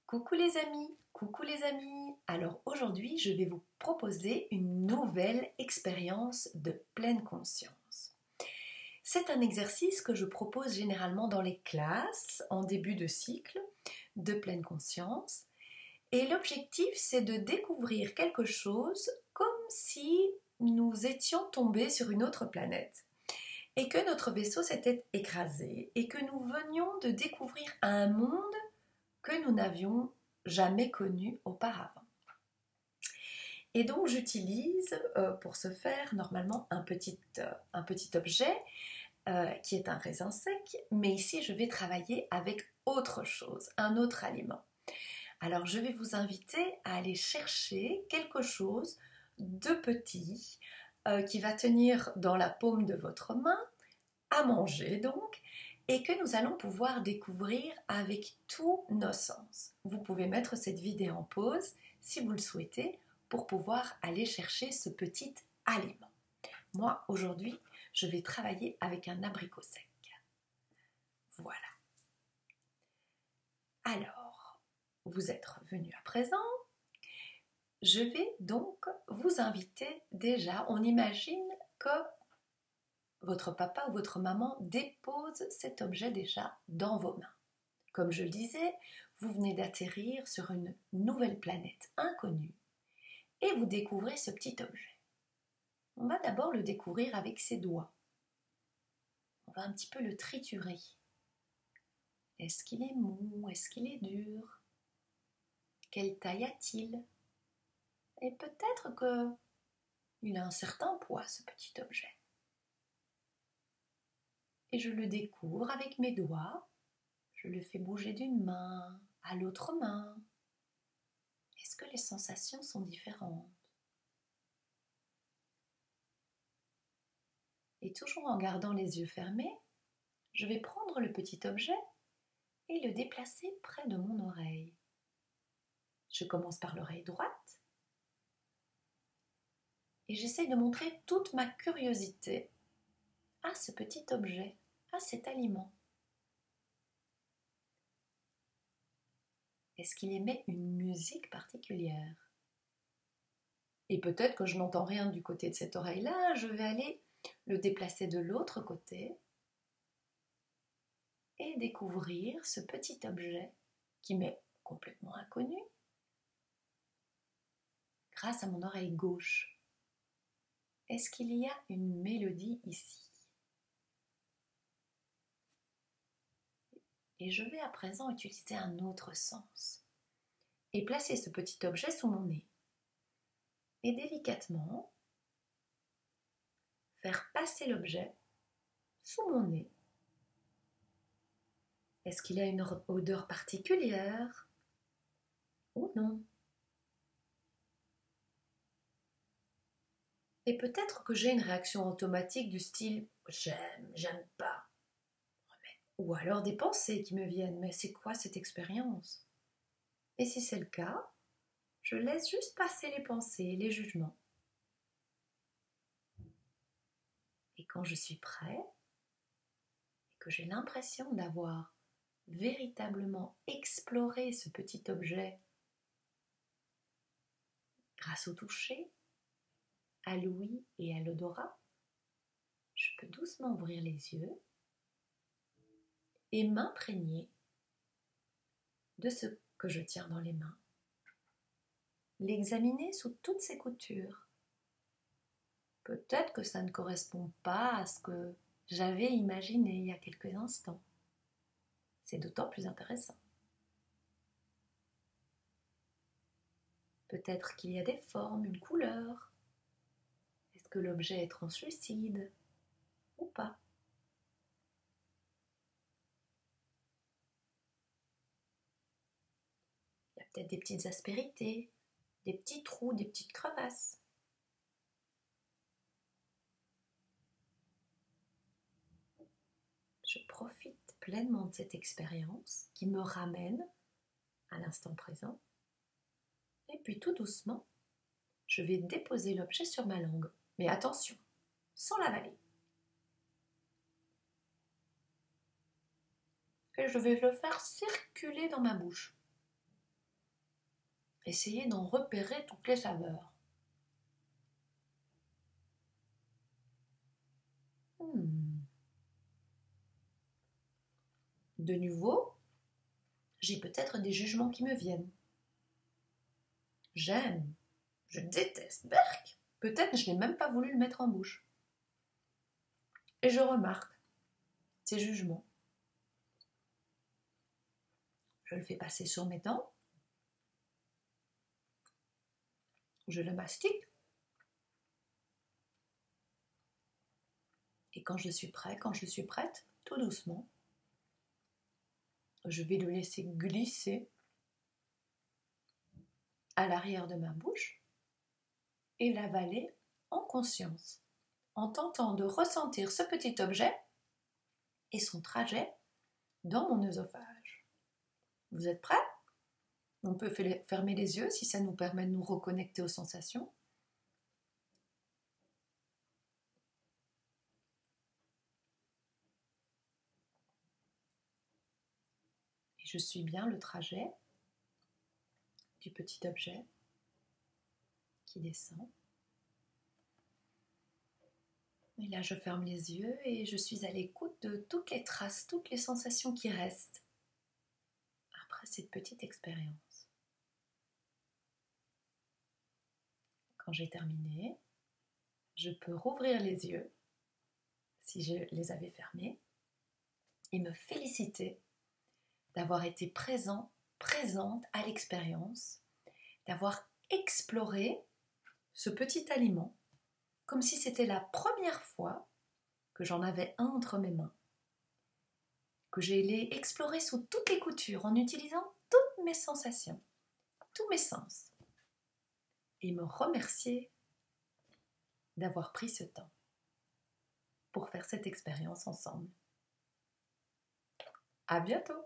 Coucou les amis. Alors aujourd'hui, je vais vous proposer une nouvelle expérience de pleine conscience. C'est un exercice que je propose généralement dans les classes en début de cycle de pleine conscience. Et l'objectif, c'est de découvrir quelque chose comme si nous étions tombés sur une autre planète et que notre vaisseau s'était écrasé et que nous venions de découvrir un monde que nous n'avions jamais connu auparavant. Et donc j'utilise pour ce faire normalement un petit objet qui est un raisin sec, mais ici je vais travailler avec autre chose, un autre aliment. Alors je vais vous inviter à aller chercher quelque chose de petit qui va tenir dans la paume de votre main, à manger donc, et que nous allons pouvoir découvrir avec tous nos sens. Vous pouvez mettre cette vidéo en pause si vous le souhaitez pour pouvoir aller chercher ce petit aliment. Moi, aujourd'hui, je vais travailler avec un abricot sec. Voilà. Alors, vous êtes revenu à présent. Je vais donc vous inviter déjà, on imagine que votre papa ou votre maman dépose cet objet déjà dans vos mains. Comme je le disais, vous venez d'atterrir sur une nouvelle planète inconnue et vous découvrez ce petit objet. On va d'abord le découvrir avec ses doigts. On va un petit peu le triturer. Est-ce qu'il est mou? Est-ce qu'il est dur? Quelle taille a-t-il? Et peut-être qu'il a un certain poids, ce petit objet. Et je le découvre avec mes doigts. Je le fais bouger d'une main à l'autre main. Est-ce que les sensations sont différentes? Et toujours en gardant les yeux fermés, je vais prendre le petit objet et le déplacer près de mon oreille. Je commence par l'oreille droite et j'essaie de montrer toute ma curiosité à ce petit objet, à cet aliment. Est-ce qu'il émet une musique particulière? Et peut-être que je n'entends rien du côté de cette oreille-là, je vais aller le déplacer de l'autre côté et découvrir ce petit objet qui m'est complètement inconnu grâce à mon oreille gauche. Est-ce qu'il y a une mélodie ici? Et je vais à présent utiliser un autre sens et placer ce petit objet sous mon nez. Et délicatement, faire passer l'objet sous mon nez. Est-ce qu'il a une odeur particulière ou non? Et peut-être que j'ai une réaction automatique du style « j'aime, j'aime pas ». Ou alors des pensées qui me viennent « mais c'est quoi cette expérience ?» Et si c'est le cas, je laisse juste passer les pensées, les jugements. Et quand je suis prêt, et que j'ai l'impression d'avoir véritablement exploré ce petit objet grâce au toucher, à l'ouïe et à l'odorat, je peux doucement ouvrir les yeux et m'imprégner de ce que je tiens dans les mains. L'examiner sous toutes ses coutures. Peut-être que ça ne correspond pas à ce que j'avais imaginé il y a quelques instants. C'est d'autant plus intéressant. Peut-être qu'il y a des formes, une couleur. Est-ce que l'objet est translucide ou pas? Il y a peut-être des petites aspérités, des petits trous, des petites crevasses. Je profite pleinement de cette expérience qui me ramène à l'instant présent. Et puis tout doucement, je vais déposer l'objet sur ma langue. Mais attention, sans l'avaler. Et je vais le faire circuler dans ma bouche. Essayez d'en repérer toutes les saveurs. De nouveau, j'ai peut-être des jugements qui me viennent. J'aime, je déteste, berk. Peut-être je n'ai même pas voulu le mettre en bouche. Et je remarque ces jugements. Je le fais passer sur mes dents. Je le mastique. Et quand je suis prêt, quand je suis prête, tout doucement, je vais le laisser glisser à l'arrière de ma bouche et l'avaler en conscience, en tentant de ressentir ce petit objet et son trajet dans mon œsophage. Vous êtes prêts? On peut fermer les yeux si ça nous permet de nous reconnecter aux sensations. Et je suis bien le trajet du petit objet qui descend. Et là, je ferme les yeux et je suis à l'écoute de toutes les traces, toutes les sensations qui restent après cette petite expérience. Quand j'ai terminé, je peux rouvrir les yeux, si je les avais fermés, et me féliciter d'avoir été présente à l'expérience, d'avoir exploré ce petit aliment, comme si c'était la première fois que j'en avais un entre mes mains, que j'ai exploré sous toutes les coutures en utilisant toutes mes sensations, tous mes sens, et me remercier d'avoir pris ce temps pour faire cette expérience ensemble. À bientôt!